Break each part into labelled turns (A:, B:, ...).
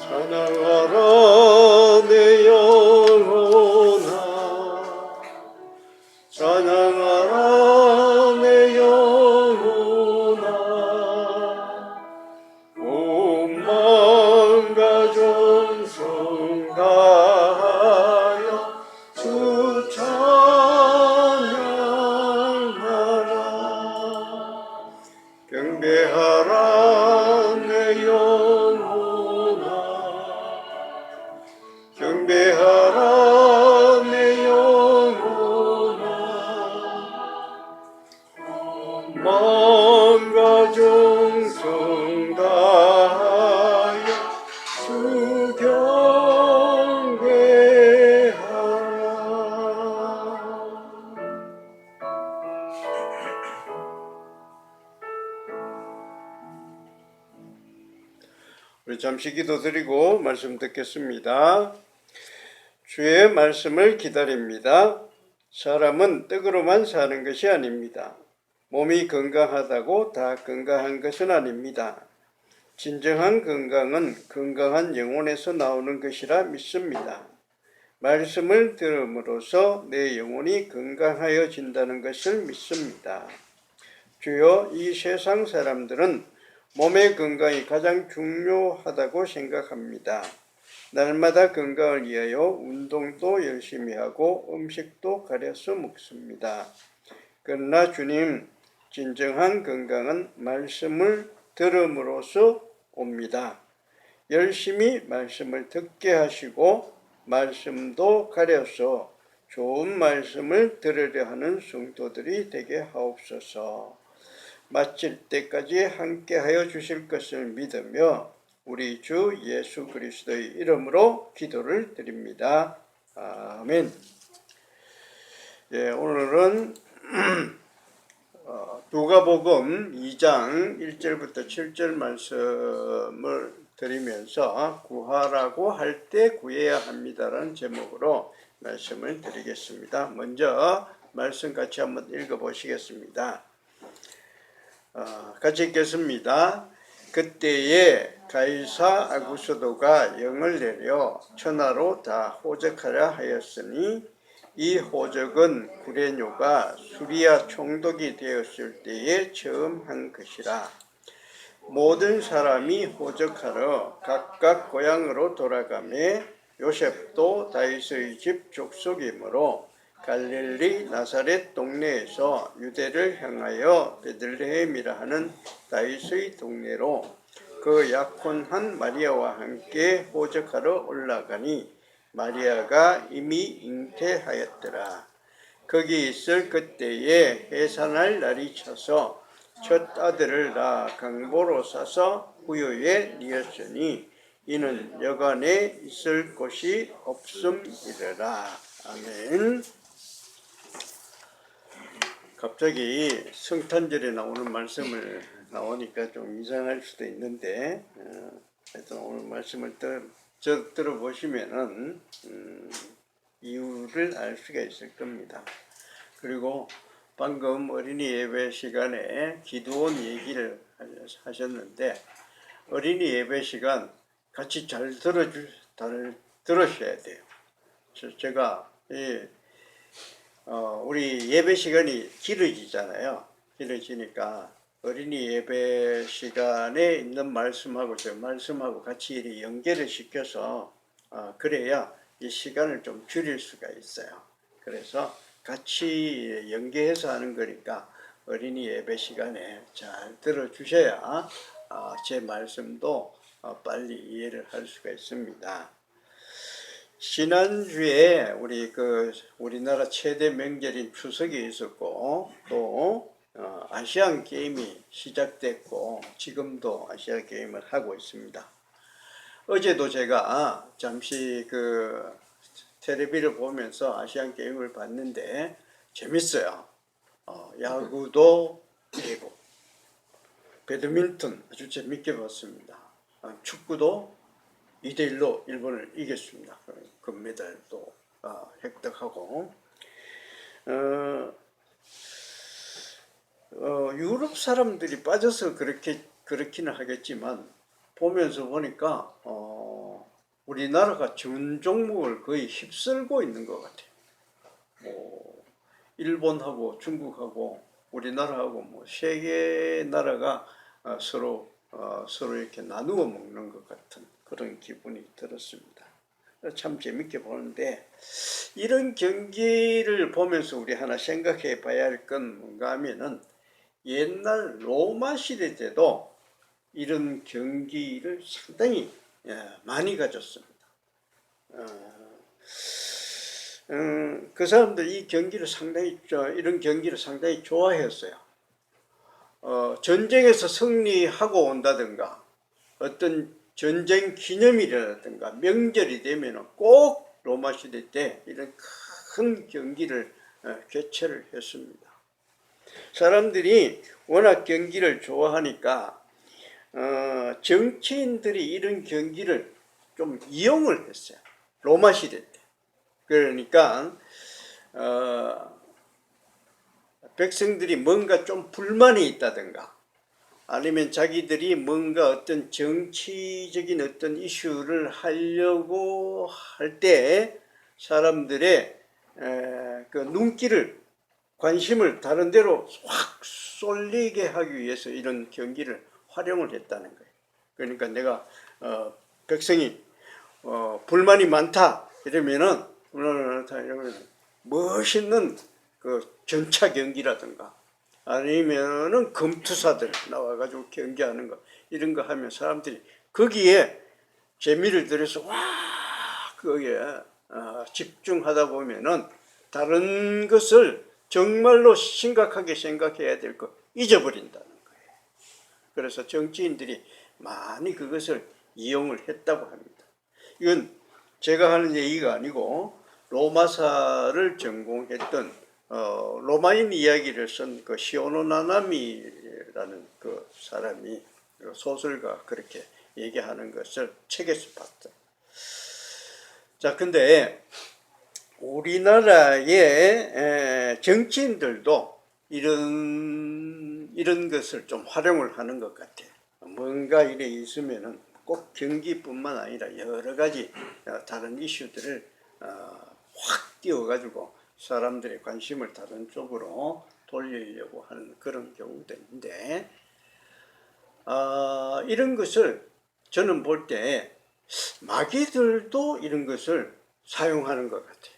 A: 찬양하라 내 영혼아, 찬양하라 내 영혼아. 온 마음과 전성 다하여 주 찬양하라. 경배하라 내 영혼아, 경배하라 내 영혼아. 마음과 정성 다하여 주 경배하라. 우리 잠시 기도드리고 말씀 듣겠습니다. 주의 말씀을 기다립니다. 사람은 떡으로만 사는 것이 아닙니다. 몸이 건강하다고 다 건강한 것은 아닙니다. 진정한 건강은 건강한 영혼에서 나오는 것이라 믿습니다. 말씀을 들음으로써 내 영혼이 건강하여진다는 것을 믿습니다. 주여, 이 세상 사람들은 몸의 건강이 가장 중요하다고 생각합니다. 날마다 건강을 위하여 운동도 열심히 하고 음식도 가려서 먹습니다. 그러나 주님, 진정한 건강은 말씀을 들음으로써 옵니다. 열심히 말씀을 듣게 하시고 말씀도 가려서 좋은 말씀을 들으려 하는 성도들이 되게 하옵소서. 마칠 때까지 함께하여 주실 것을 믿으며 우리 주 예수 그리스도의 이름으로 기도를 드립니다. 아멘. 오늘은 누가복음 2장 1절부터 7절 말씀을 드리면서 구하라고 할 때 구해야 합니다라는 제목으로 말씀을 드리겠습니다. 먼저 말씀 같이 한번 읽어보시겠습니다. 같이 읽겠습니다. 그때에 가이사 아구스도가 영을 내려 천하로 다 호적하려 하였으니 이 호적은 구레뇨가 수리아 총독이 되었을 때에 처음 한 것이라. 모든 사람이 호적하러 각각 고향으로 돌아가매 요셉도 다윗의 집 족속이므로 갈릴리 나사렛 동네에서 유대를 향하여 베들레헴이라 하는 다윗의 동네로 그 약혼한 마리아와 함께 호적하러 올라가니 마리아가 이미 잉태하였더라. 거기 있을 그때에 해산할 날이 차서 첫 아들을 낳아 강보로 싸서 후유에 뉘었으니 이는 여간에 있을 곳이 없음이더라. 아멘. 갑자기 성탄절에 나오는 말씀을 나오니까 좀 이상할 수도 있는데 하여튼 오늘 말씀을 들어보시면은 이유를 알 수가 있을 겁니다. 그리고 방금 어린이 예배 시간에 기도원 얘기를 하셨는데 어린이 예배 시간 같이 잘 들으셔야 돼요. 제가 우리 예배 시간이 길어지잖아요. 길어지니까 어린이 예배 시간에 있는 말씀하고 저 말씀하고 같이 연결을 시켜서 그래야 이 시간을 좀 줄일 수가 있어요. 그래서 같이 연계해서 하는 거니까 어린이 예배 시간에 잘 들어주셔야 제 말씀도 빨리 이해를 할 수가 있습니다. 지난주에 우리나라 최대 명절인 추석이 있었고 또 아시안 게임이 시작됐고 지금도 아시안 게임을 하고 있습니다. 어제도 제가 잠시 텔레비를 보면서 아시안 게임을 봤는데 재밌어요. 야구도 되고 배드민턴 아주 재밌게 봤습니다. 축구도 2대1로 일본을 이겼습니다. 금메달도 획득하고 유럽 사람들이 빠져서 그렇기는 하겠지만 보면서 보니까 우리나라가 전 종목을 거의 휩쓸고 있는 것 같아요. 뭐 일본하고 중국하고 우리나라하고 뭐 세 개 나라가 서로 이렇게 나누어 먹는 것 같은 그런 기분이 들었습니다. 참 재밌게 보는데, 이런 경기를 보면서 우리 하나 생각해 봐야 할 건 뭔가 하면은, 옛날 로마 시대 때도 이런 경기를 상당히 많이 가졌습니다. 그 사람들 이 경기를 상당히 이런 경기를 상당히 좋아했어요. 전쟁에서 승리하고 온다든가 어떤 전쟁 기념일이라든가 명절이 되면 꼭 로마 시대 때 이런 큰 경기를 개최를 했습니다. 사람들이 워낙 경기를 좋아하니까 정치인들이 이런 경기를 좀 이용을 했어요. 로마 시대 때. 그러니까 백성들이 뭔가 좀 불만이 있다든가 아니면 자기들이 뭔가 어떤 정치적인 어떤 이슈를 하려고 할 때 사람들의 그 눈길을, 관심을 다른 데로 확 쏠리게 하기 위해서 이런 경기를 활용을 했다는 거예요. 그러니까 내가 백성이 불만이 많다 이러면은 멋있는 그 전차 경기라든가 아니면은 검투사들 나와가지고 경기하는 거, 이런 거 하면 사람들이 거기에 재미를 들여서 와 거기에 집중하다 보면은 다른 것을 정말로 심각하게 생각해야 될 거 잊어버린다는 거예요. 그래서 정치인들이 많이 그것을 이용을 했다고 합니다. 이건 제가 하는 얘기가 아니고 로마사를 전공했던 로마인 이야기를 쓴 그 시오노 나나미라는 그 사람이, 그 소설가, 그렇게 얘기하는 것을 책에서 봤다. 자, 근데 우리나라의 정치인들도 이런 것을 좀 활용을 하는 것 같아요. 뭔가 이래 있으면은 꼭 경기뿐만 아니라 여러 가지 다른 이슈들을 확 띄워가지고 사람들의 관심을 다른 쪽으로 돌리려고 하는 그런 경우도 있는데, 이런 것을 저는 볼 때 마귀들도 이런 것을 사용하는 것 같아요.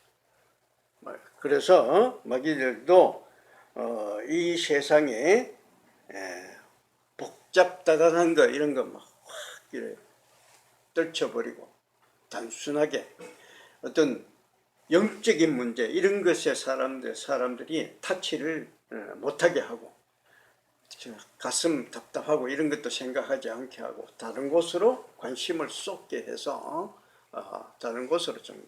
A: 그래서 마귀들도 이 세상에 복잡다단한 거 이런 거 막 확 떨쳐버리고 단순하게 어떤 영적인 문제 이런 것에 사람들이 타치를 못하게 하고 가슴 답답하고 이런 것도 생각하지 않게 하고 다른 곳으로 관심을 쏟게 해서 다른 곳으로 좀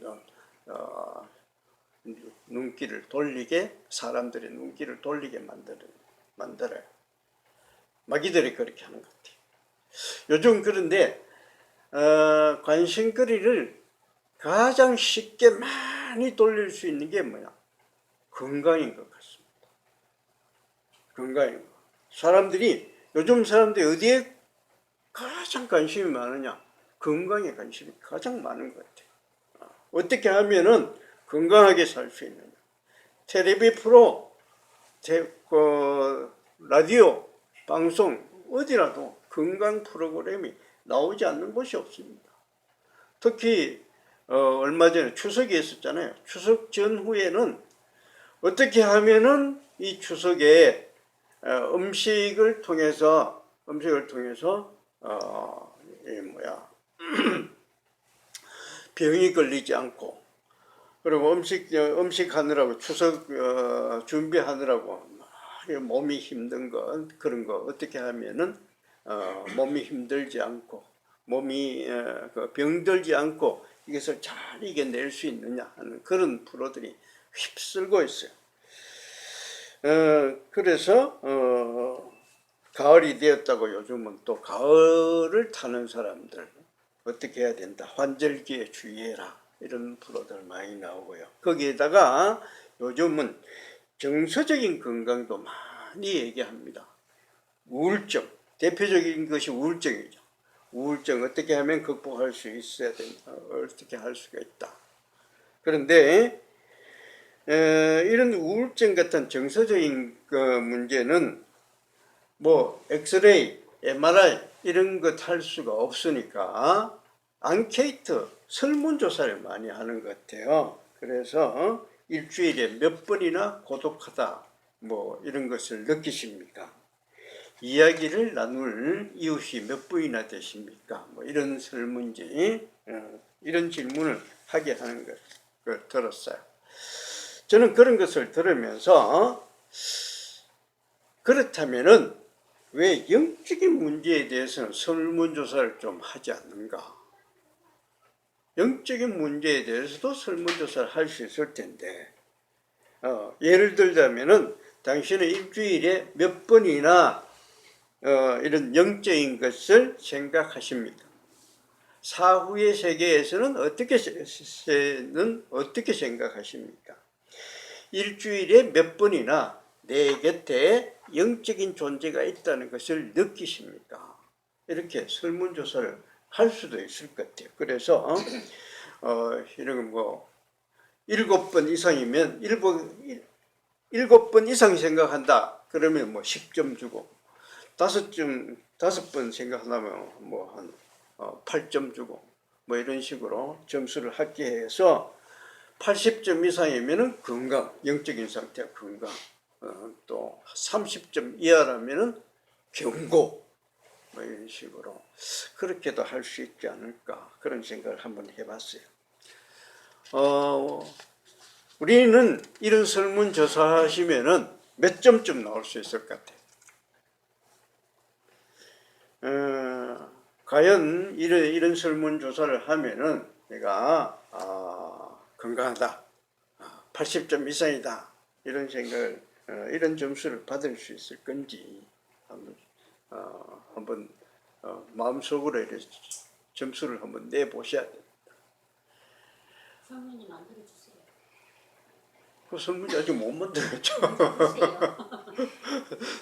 A: 눈길을 돌리게, 사람들의 눈길을 돌리게 만들어요. 마귀들이 그렇게 하는 것 같아요. 요즘 그런데 관심거리를 가장 쉽게 많이 돌릴 수 있는 게 뭐냐? 건강인 것 같습니다. 건강인 것. 요즘 사람들이 어디에 가장 관심이 많으냐? 건강에 관심이 가장 많은 것 같아요. 어떻게 하면은 건강하게 살 수 있느냐? 텔레비 프로, 라디오, 방송 어디라도 건강 프로그램이 나오지 않는 곳이 없습니다. 특히 얼마 전에 추석이 있었잖아요. 추석 전후에는 어떻게 하면은 이 추석에 음식을 통해서 병이 걸리지 않고, 그리고 음식 하느라고 추석 준비하느라고 몸이 힘든 거, 그런 거 어떻게 하면은 몸이 힘들지 않고 몸이 병들지 않고 이것을 잘 이겨낼 수 있느냐 하는 그런 프로들이 휩쓸고 있어요. 그래서 가을이 되었다고 요즘은 또 가을을 타는 사람들 어떻게 해야 된다, 환절기에 주의해라, 이런 프로들 많이 나오고요. 거기에다가 요즘은 정서적인 건강도 많이 얘기합니다. 우울증, 대표적인 것이 우울증이죠. 우울증 어떻게 하면 극복할 수 있어야 된다. 어떻게 할 수가 있다. 그런데 이런 우울증 같은 정서적인 그 문제는 뭐 엑스레이, MRI 이런 것 할 수가 없으니까 앙케이트, 설문조사를 많이 하는 것 같아요. 그래서 일주일에 몇 번이나 고독하다 뭐 이런 것을 느끼십니까? 이야기를 나눌 이웃이 몇 분이나 되십니까? 뭐 이런 설문지 이런 질문을 하게 하는 걸 들었어요. 저는 그런 것을 들으면서 그렇다면은 왜 영적인 문제에 대해서는 설문조사를 좀 하지 않는가? 영적인 문제에 대해서도 설문조사를 할 수 있을 텐데 예를 들자면은 당신은 일주일에 몇 번이나 이런 영적인 것을 생각하십니까? 사후의 세계에서는 어떻게 생각하십니까? 일주일에 몇 번이나 내 곁에 영적인 존재가 있다는 것을 느끼십니까? 이렇게 설문조사를 할 수도 있을 것 같아요. 그래서 이런 뭐 7번 이상이면 7번 이상 생각한다. 그러면 뭐 10점 주고 5번 생각하면 뭐 한 8점 주고 뭐 이런 식으로 점수를 합계해서 80점 이상이면은 건강, 영적인 상태가 건강, 또 30점 이하라면은 경고, 뭐 이런 식으로 그렇게도 할 수 있지 않을까 그런 생각을 한번 해봤어요. 우리는 이런 설문조사 하시면은 몇 점쯤 나올 수 있을 것 같아요. 과연 이런 설문조사를 하면은 내가 건강하다, 80점 이상이다 이런 생각을 이런 점수를 받을 수 있을 건지 한번 마음속으로 이렇게 점수를 한번 내보셔야 됩니다.
B: 설문지 만들어 주세요.
A: 그 설문지 아직 못 만들었죠.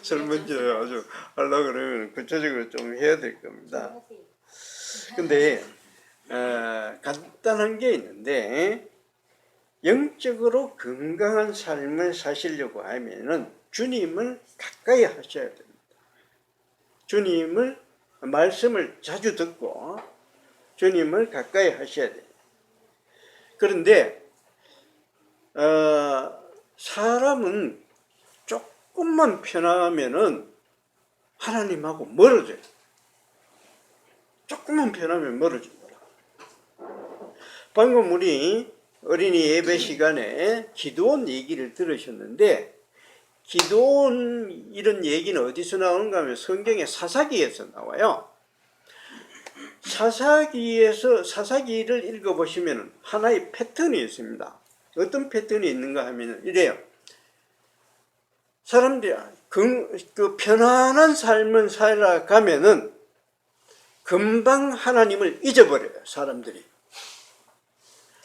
A: 설문지 아주 하려고 그러면 구체적으로 좀 해야 될 겁니다. 근데 간단한 게 있는데 영적으로 건강한 삶을 사시려고 하면은 주님을 가까이 하셔야 됩니다. 주님을 말씀을 자주 듣고 주님을 가까이 하셔야 돼요. 그런데 사람은 조금만 편하면은 하나님하고 멀어져요. 조금만 편하면 멀어집니다. 방금 우리 어린이 예배 시간에 기도원 얘기를 들으셨는데 기도원 이런 얘기는 어디서 나오는가 하면 성경의 사사기에서 나와요. 사사기를 읽어보시면 하나의 패턴이 있습니다. 어떤 패턴이 있는가 하면 이래요. 사람들이 그 편안한 삶을 살아가면은 금방 하나님을 잊어버려요, 사람들이.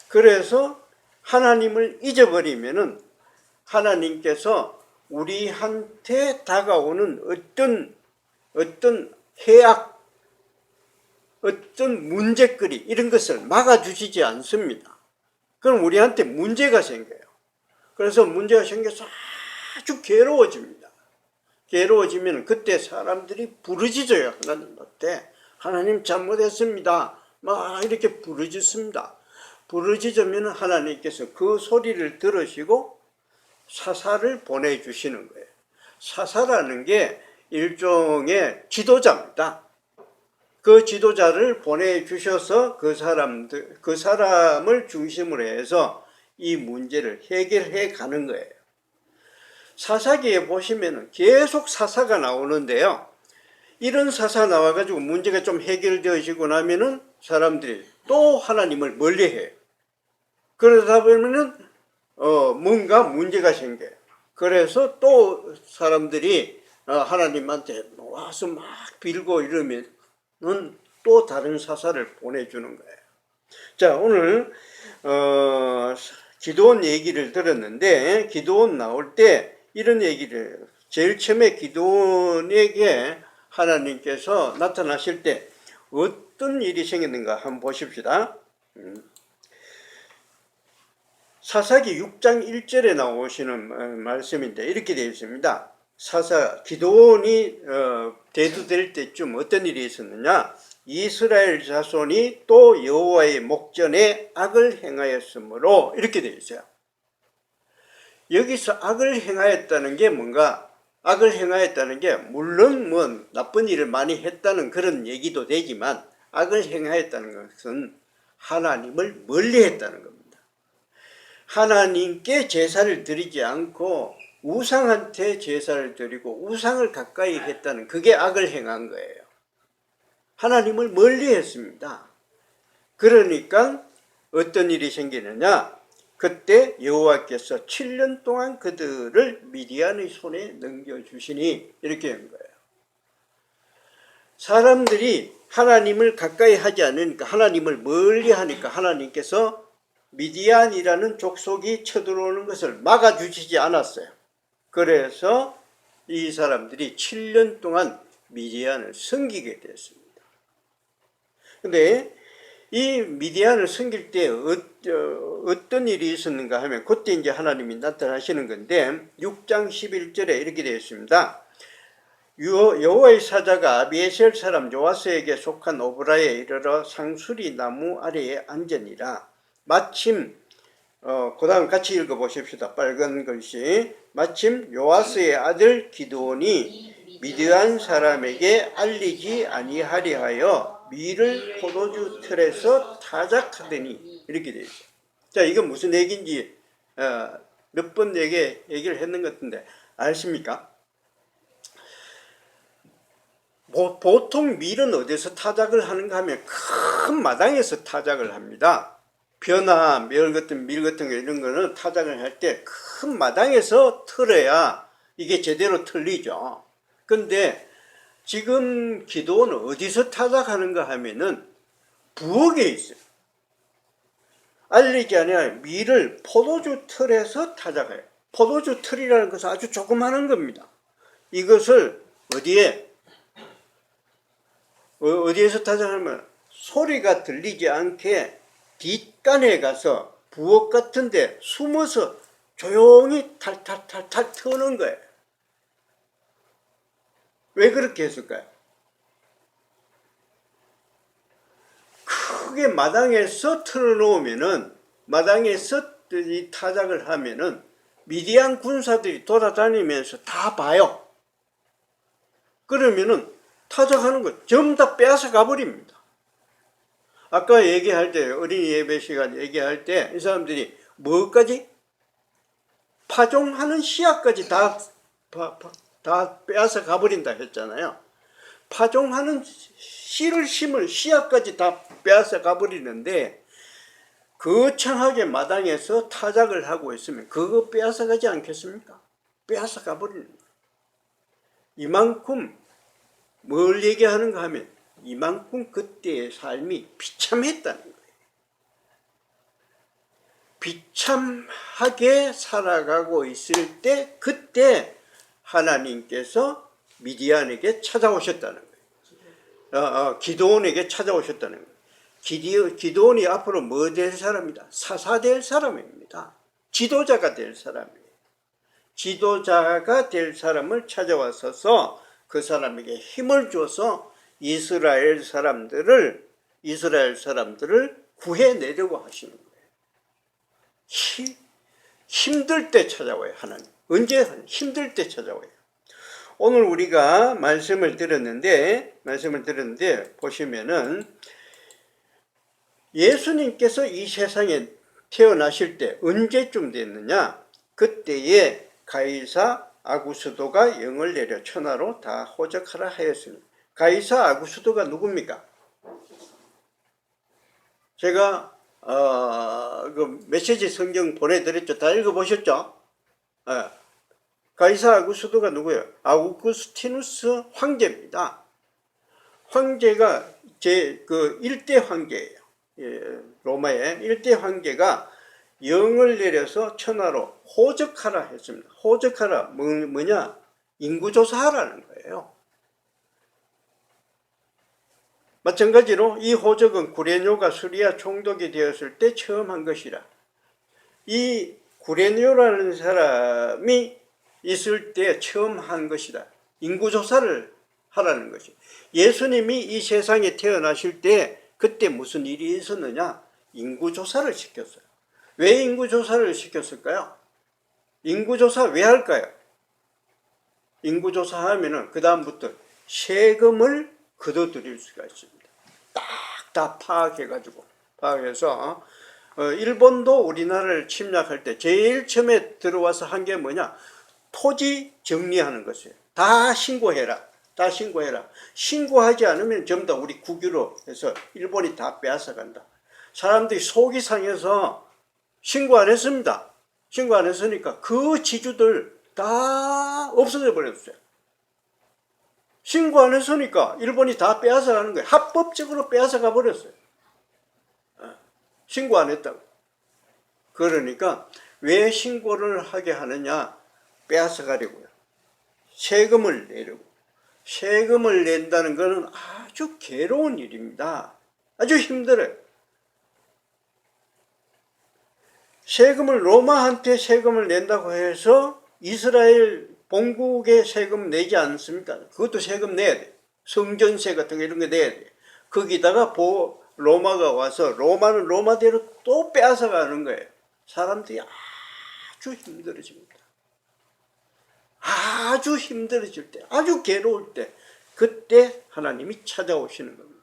A: 그래서 하나님을 잊어버리면은 하나님께서 우리한테 다가오는 어떤 해악, 어떤 문제거리 이런 것을 막아주시지 않습니다. 그럼 우리한테 문제가 생겨요. 그래서 문제가 생겨서 아주 괴로워집니다. 괴로워지면 그때 사람들이 부르짖어요. 하나님한테. 하나님 잘못했습니다. 막 이렇게 부르짖습니다. 부르짖으면 하나님께서 그 소리를 들으시고 사사를 보내주시는 거예요. 사사라는 게 일종의 지도자입니다. 그 지도자를 보내주셔서 그 사람을 중심으로 해서 이 문제를 해결해 가는 거예요. 사사기에 보시면 계속 사사가 나오는데요. 이런 사사 나와가지고 문제가 좀 해결되어지고 나면은 사람들이 또 하나님을 멀리해요. 그러다 보면은 뭔가 문제가 생겨요. 그래서 또 사람들이 하나님한테 와서 막 빌고 이러면은 또 다른 사사를 보내주는 거예요. 자, 오늘 기도원 얘기를 들었는데 기도원 나올 때 이런 얘기를 제일 처음에 기도원에게 하나님께서 나타나실 때 어떤 일이 생겼는가 한번 보십시다. 사사기 6장 1절에 나오시는 말씀인데 이렇게 되어 있습니다. 기드온이 대두될 때쯤 어떤 일이 있었느냐? 이스라엘 자손이 또 여호와의 목전에 악을 행하였으므로 이렇게 되어 있어요. 여기서 악을 행하였다는 게 뭔가? 악을 행하였다는 게 물론 뭐 나쁜 일을 많이 했다는 그런 얘기도 되지만 악을 행하였다는 것은 하나님을 멀리했다는 겁니다. 하나님께 제사를 드리지 않고 우상한테 제사를 드리고 우상을 가까이 했다는 그게 악을 행한 거예요. 하나님을 멀리했습니다. 그러니까 어떤 일이 생기느냐? 그때 여호와께서 7년 동안 그들을 미디안의 손에 넘겨주시니 이렇게 한 거예요. 사람들이 하나님을 가까이 하지 않으니까 하나님을 멀리 하니까 하나님께서 미디안이라는 족속이 쳐들어오는 것을 막아주시지 않았어요. 그래서 이 사람들이 7년 동안 미디안을 섬기게 됐습니다. 근데 이 미디안을 섬길 때 어떤 일이 있었는가 하면 그때 이제 하나님이 나타나시는 건데 6장 11절에 이렇게 되어 있습니다. 여호와의 사자가 아비에셀 사람 요아스에게 속한 오브라에 이르러 상수리 나무 아래에 앉으니라. 마침 그 다음 같이 읽어보십시다. 빨간 글씨. 마침 요아스의 아들 기드온이 미드안 사람에게 알리지 아니하리 하여 밀을 포도주 틀에서 타작하더니 이렇게 되어 있어요. 자, 이건 무슨 얘기인지 몇 번 얘기를 했는 것 같은데 아십니까? 보통 밀은 어디서 타작을 하는가 하면 큰 마당에서 타작을 합니다. 벼나 밀 같은 거 이런 거는 타작을 할 때 큰 마당에서 틀어야 이게 제대로 틀리죠. 근데 지금 기도는 어디서 타작하는가 하면은 부엌에 있어요. 알리기 아니라 밀을 포도주 틀에서 타작해요. 포도주 틀이라는 것은 아주 조그마한 겁니다. 이것을 어디에서 타작하면 소리가 들리지 않게 뒷간에 가서 부엌 같은 데 숨어서 조용히 탈탈탈탈 트는 거예요. 왜 그렇게 했을까요? 크게 마당에서 틀어놓으면은, 마당에서 이 타작을 하면은 미디안 군사들이 돌아다니면서 다 봐요. 그러면은 타작하는 거 전부 다 빼앗아 가버립니다. 아까 얘기할 때, 어린이 예배 시간 얘기할 때 이 사람들이 뭐까지? 파종하는 씨앗까지 다 빼앗아 가버린다 했잖아요. 파종하는 씨를 심을 씨앗까지 다 빼앗아 가버리는데 거창하게 마당에서 타작을 하고 있으면 그거 빼앗아 가지 않겠습니까? 빼앗아 가버립니다. 이만큼 뭘 얘기하는가 하면 이만큼 그때의 삶이 비참했다는 거예요. 비참하게 살아가고 있을 때 그때 하나님께서 미디안에게 찾아오셨다는 거예요. 기드온에게 찾아오셨다는 거예요. 기드온이 앞으로 뭐 될 사람이다? 사사 될 사람입니다. 지도자가 될 사람이에요. 지도자가 될 사람을 찾아와서 그 사람에게 힘을 줘서 이스라엘 사람들을 구해내려고 하시는 거예요. 힘들 때 찾아와요, 하나님. 언제? 힘들 때 찾아와요. 오늘 우리가 말씀을 들었는데 보시면은 예수님께서 이 세상에 태어나실 때 언제쯤 됐느냐? 그때에 가이사 아구스도가 영을 내려 천하로 다 호적하라 하였습니다. 가이사 아구스도가 누굽니까? 제가 그 메시지 성경 보내드렸죠. 다 읽어보셨죠? 가이사 아구스도가 누구예요? 아우구스티누스 황제입니다. 황제가 그 1대 황제예요. 로마의 1대 황제가 영을 내려서 천하로 호적하라 했습니다. 호적하라 뭐냐? 인구조사하라는 거예요. 마찬가지로 이 호적은 구레뇨가 수리아 총독이 되었을 때 처음 한 것이라. 이 구레뇨라는 사람이 있을 때 처음 한 것이다. 인구조사를 하라는 것이. 예수님이 이 세상에 태어나실 때 그때 무슨 일이 있었느냐? 인구조사를 시켰어요. 왜 인구조사를 시켰을까요? 인구조사 왜 할까요? 인구조사 하면은 그 다음부터 세금을 걷어들일 수가 있습니다. 딱 다 파악해서 일본도 우리나라를 침략할 때 제일 처음에 들어와서 한 게 뭐냐? 토지 정리하는 것이에요. 다 신고해라. 다 신고해라. 신고하지 않으면 전부 다 우리 국유로 해서 일본이 다 빼앗아 간다. 사람들이 속이 상해서 신고 안 했습니다. 신고 안 했으니까 그 지주들 다 없어져 버렸어요. 신고 안 했으니까 일본이 다 빼앗아 가는 거예요. 합법적으로 빼앗아 가 버렸어요. 신고 안 했다고. 그러니까 왜 신고를 하게 하느냐? 빼앗아 가려고요. 세금을 내려고. 세금을 낸다는 것은 아주 괴로운 일입니다. 아주 힘들어요. 세금을 로마한테 세금을 낸다고 해서 이스라엘 본국에 세금 내지 않습니까? 그것도 세금 내야 돼. 성전세 같은 거 이런 거 내야 돼. 거기다가 로마가 와서 로마는 로마대로 또 빼앗아 가는 거예요. 사람들이 아주 힘들어집니다. 아주 힘들어질 때, 아주 괴로울 때, 그때 하나님이 찾아오시는 겁니다.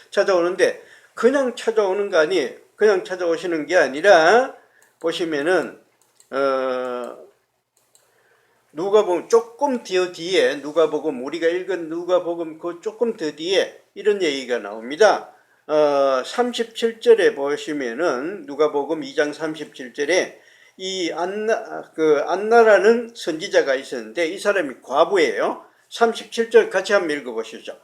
A: 찾아오는데 그냥 찾아오는 거 아니에요. 그냥 찾아오시는 게 아니라 보시면은 누가복음 조금 더 뒤에 누가복음 우리가 읽은 누가복음 그 조금 더 뒤에 이런 얘기가 나옵니다. 37절에 보시면은 누가복음 2장 37절에 이 안나라는 선지자가 있었는데 이 사람이 과부예요. 37절 같이 한번 읽어보시죠.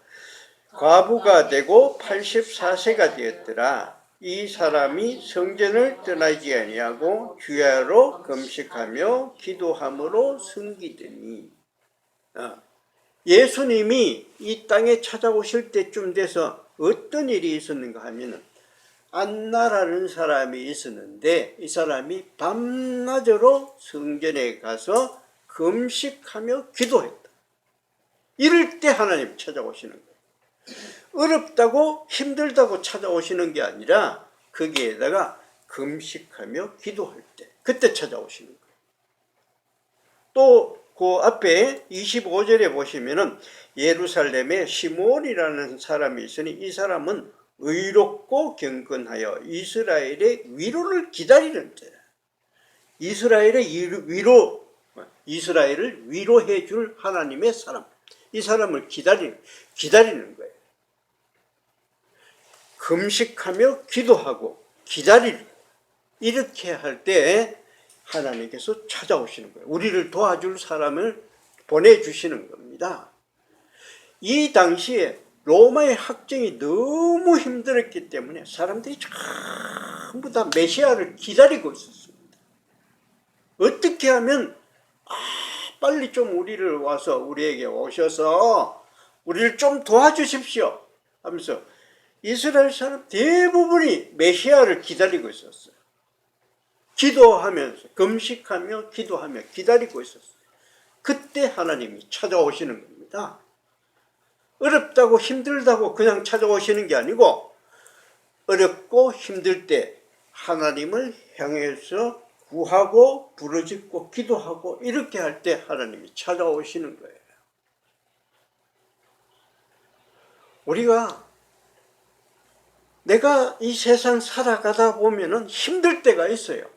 A: 과부가 되고 84세가 되었더라. 이 사람이 성전을 떠나지 아니하고 주야로 금식하며 기도함으로 섬기더니. 예수님이 이 땅에 찾아오실 때쯤 돼서 어떤 일이 있었는가 하면은 안나라는 사람이 있었는데 이 사람이 밤낮으로 성전에 가서 금식하며 기도했다. 이럴 때 하나님 찾아오시는 거예요. 어렵다고 힘들다고 찾아오시는 게 아니라 거기에다가 금식하며 기도할 때 그때 찾아오시는 거예요. 또 그 앞에 25절에 보시면은 예루살렘에 시몬이라는 사람이 있으니 이 사람은 의롭고 경건하여 이스라엘의 위로를 기다리는 자라. 이스라엘을 위로해 줄 하나님의 사람. 이 사람을 기다리는 거예요. 금식하며 기도하고 기다리는 이렇게 할 때 하나님께서 찾아오시는 거예요. 우리를 도와줄 사람을 보내주시는 겁니다. 이 당시에 로마의 학정이 너무 힘들었기 때문에 사람들이 전부 다 메시아를 기다리고 있었습니다. 어떻게 하면 빨리 좀 우리를 와서 우리에게 오셔서 우리를 좀 도와주십시오 하면서 이스라엘 사람 대부분이 메시아를 기다리고 있었어요. 기도하면서 금식하며 기도하며 기다리고 있었어요. 그때 하나님이 찾아오시는 겁니다. 어렵다고 힘들다고 그냥 찾아오시는 게 아니고 어렵고 힘들 때 하나님을 향해서 구하고 부르짖고 기도하고 이렇게 할 때 하나님이 찾아오시는 거예요. 우리가 내가 이 세상 살아가다 보면은 힘들 때가 있어요.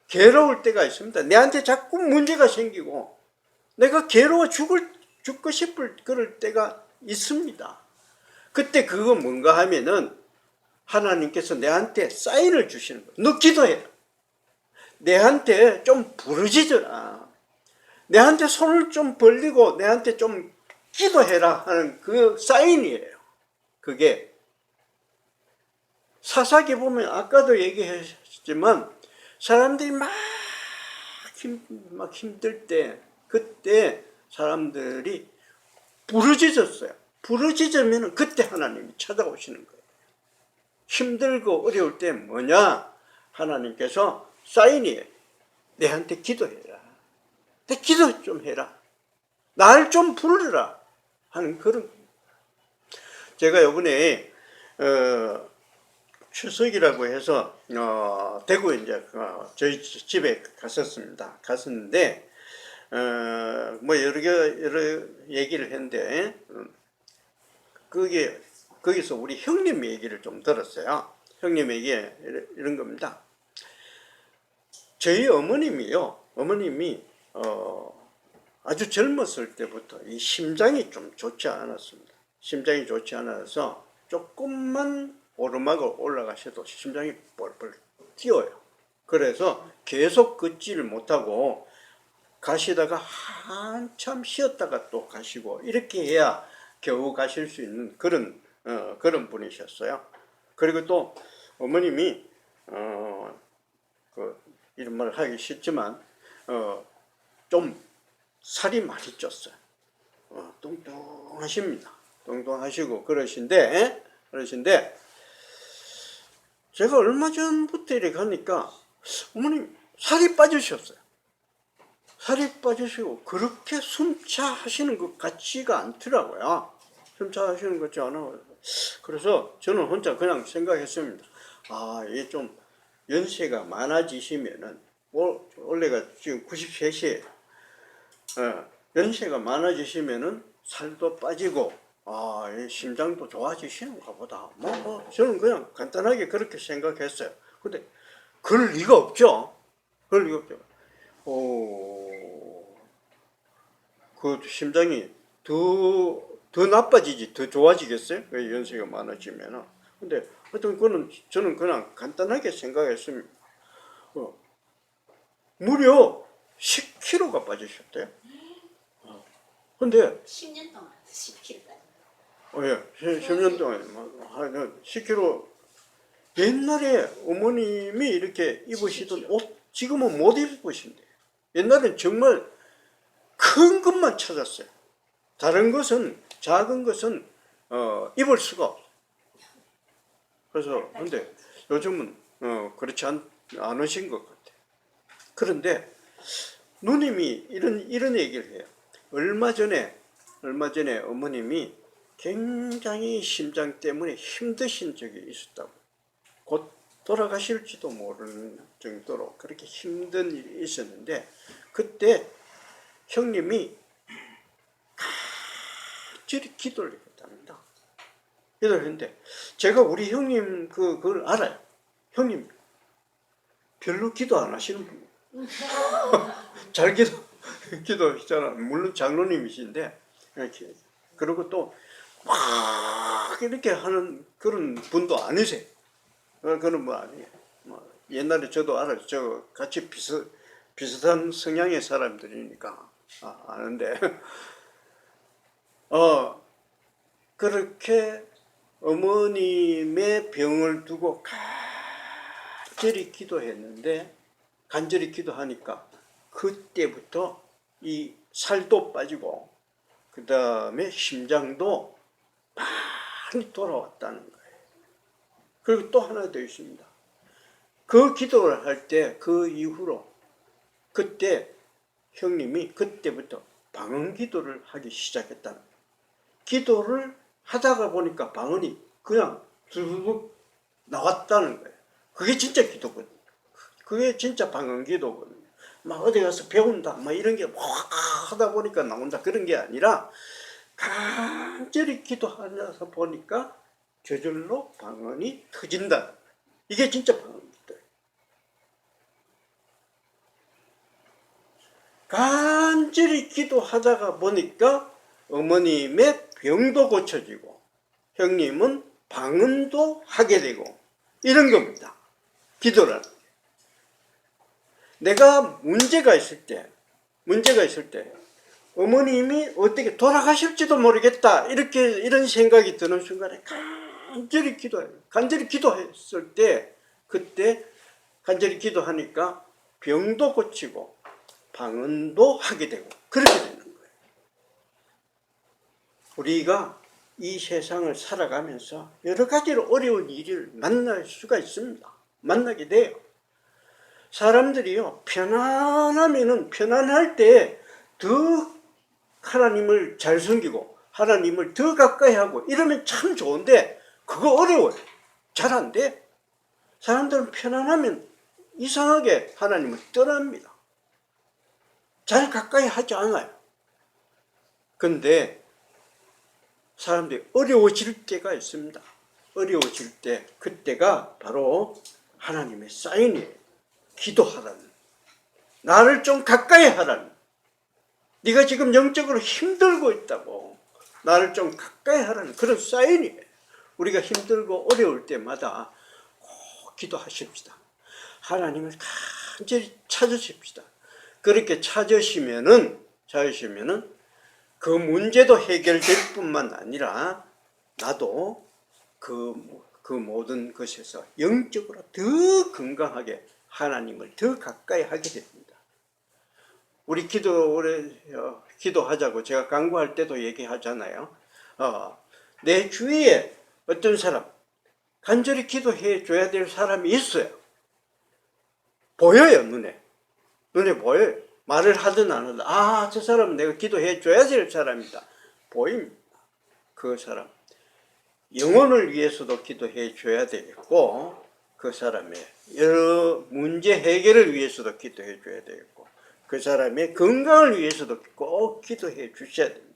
A: 괴로울 때가 있습니다. 내한테 자꾸 문제가 생기고 내가 괴로워 죽고 싶을 그럴 때가 있습니다. 그때 그거 뭔가 하면은 하나님께서 내한테 사인을 주시는 거예요. 너 기도해라. 내한테 좀 부르짖어라. 내한테 손을 좀 벌리고 내한테 좀 기도해라 하는 그 사인이에요. 그게 사사기 보면 아까도 얘기했지만 사람들이 막 힘들 때 그때 사람들이 부르짖었어요. 부르짖으면 그때 하나님이 찾아오시는 거예요. 힘들고 어려울 때 뭐냐? 하나님께서 사인이에요. 내한테 기도해라. 내 기도 좀 해라. 날 좀 부르라 하는 그런. 제가 이번에 추석이라고 해서 대구에 이제 저희 집에 갔었는데 뭐 여러 얘기를 했는데 거기서 우리 형님 얘기를 좀 들었어요. 형님 얘기 이런 겁니다. 저희 어머님이 아주 젊었을 때부터 이 심장이 좀 좋지 않았습니다. 심장이 좋지 않아서 조금만 오르막을 올라가셔도 심장이 뻘뻘 뛰어요. 그래서 계속 걷지를 못하고 가시다가 한참 쉬었다가 또 가시고 이렇게 해야 겨우 가실 수 있는 그런 분이셨어요. 그리고 또 어머님이 이런 말을 하기 싫지만 좀 살이 많이 쪘어요. 뚱뚱하십니다. 뚱뚱하시고 그러신데 제가 얼마 전부터 이렇게 가니까 어머님 살이 빠지셨어요. 살이 빠지시고 그렇게 숨차하시는 것 같지가 않더라고요. 숨차하시는 것 같지 않아요. 그래서 저는 혼자 그냥 생각했습니다. 이게 좀 연세가 많아지시면은 원래가 지금 93세예요. 연세가 많아지시면은 살도 빠지고 심장도 좋아지시는가 보다. 저는 그냥 간단하게 그렇게 생각했어요. 근데 그럴 리가 없죠. 그 심장이 더 나빠지지, 더 좋아지겠어요? 연세가 많아지면은. 근데 하여튼 저는 그냥 간단하게 생각했습니다. 무려 10kg가 빠지셨대요. 근데
B: 10년 동안 10kg까지.
A: 예, 10년 동안 10kg. 옛날에 어머님이 이렇게 입으시던 옷 지금은 못 입으신대요. 옛날엔 정말 큰 것만 찾았어요. 다른 것은, 작은 것은 입을 수가 없어요. 그래서 근데 요즘은 그렇지 않으신 것 같아요. 그런데 누님이 이런 얘기를 해요. 얼마 전에 어머님이 굉장히 심장 때문에 힘드신 적이 있었다고. 곧 돌아가실지도 모르는 정도로 그렇게 힘든 일이 있었는데 그때 형님이 간절히 기도를 했답니다. 기도를 했는데 제가 우리 형님 그걸 알아요. 형님 별로 기도 안 하시는 분이에요. 잘 기도하시잖아. 물론 장로님이신데 그리고 또 막 이렇게 하는 그런 분도 아니세요. 그런 분 아니에요. 옛날에 저도 알아요. 저 같이 비슷한 성향의 사람들이니까 아는데 그렇게 어머님의 병을 두고 간절히 기도했는데 간절히 기도하니까 그때부터 이 살도 빠지고 그 다음에 심장도 많이 돌아왔다는 거예요. 그리고 또 하나 더 있습니다. 그 기도를 할 때 그 이후로 그때 형님이 그때부터 방언 기도를 하기 시작했다는 거예요. 기도를 하다가 보니까 방언이 그냥 쭉 나왔다는 거예요. 그게 진짜 기도거든요. 그게 진짜 방언 기도거든요. 막 어디 가서 배운다, 막 이런 게 막 하다 보니까 나온다 그런 게 아니라 간절히 기도하면서 보니까 저절로 방언이 터진다. 이게 진짜 방언 기도예요. 간절히 기도하다가 보니까 어머님의 병도 고쳐지고 형님은 방언도 하게 되고 이런 겁니다. 기도라는 게. 내가 문제가 있을 때 어머님이 어떻게 돌아가실지도 모르겠다 이런 생각이 드는 순간에 간절히 기도해요. 간절히 기도했을 때 그때 간절히 기도하니까 병도 고치고 방언도 하게 되고 그렇게 되는 거예요. 우리가 이 세상을 살아가면서 여러 가지로 어려운 일을 만날 수가 있습니다. 만나게 돼요. 사람들이요, 편안할 때 더 하나님을 잘 섬기고 하나님을 더 가까이 하고 이러면 참 좋은데 그거 어려워요. 잘 안 돼. 사람들은 편안하면 이상하게 하나님을 떠납니다. 잘 가까이 하지 않아요. 근데 사람들이 어려워질 때가 있습니다. 어려워질 때, 그때가 바로 하나님의 사인이에요. 기도하라는, 나를 좀 가까이 하라는, 네가 지금 영적으로 힘들고 있다고 나를 좀 가까이 하라는 그런 사인이에요. 우리가 힘들고 어려울 때마다 꼭 기도하십시다. 하나님을 간절히 찾으십시다. 그렇게 찾으시면은 그 문제도 해결될 뿐만 아니라 나도 그 모든 것에서 영적으로 더 건강하게 하나님을 더 가까이 하게 됩니다. 우리 기도하자고 제가 강구할 때도 얘기하잖아요. 내 주위에 어떤 사람 간절히 기도해 줘야 될 사람이 있어요. 보여요. 눈에 보여요. 말을 하든 안 하든 저 사람은 내가 기도해 줘야 될 사람이다. 보입니다. 그 사람 영혼을 위해서도 기도해 줘야 되겠고, 그 사람의 여러 문제 해결을 위해서도 기도해 줘야 되겠고, 그 사람의 건강을 위해서도 꼭 기도해 주셔야 됩니다.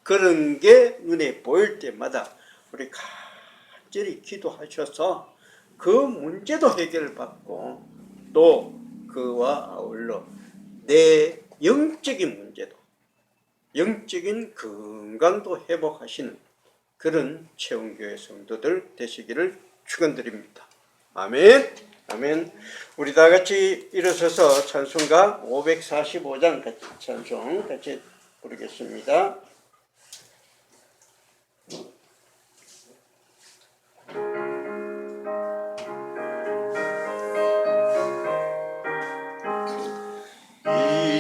A: 그런 게 눈에 보일 때마다 우리 간절히 기도하셔서 그 문제도 해결을 받고, 또 그와 아울러 내 영적인 문제도, 영적인 건강도 회복하시는 그런 채원교회 성도들 되시기를 축원드립니다. 아멘. 아멘. 우리 다 같이 일어서서 찬송가 545장 찬송 같이 부르겠습니다.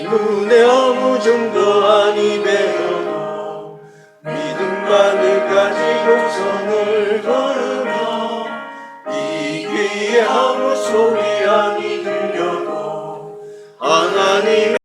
A: 눈에 아무 정도 아니 배어도 믿음만을 가지고 선을 걸으며 이 귀에 아무 소리 아니 들려도 하나님의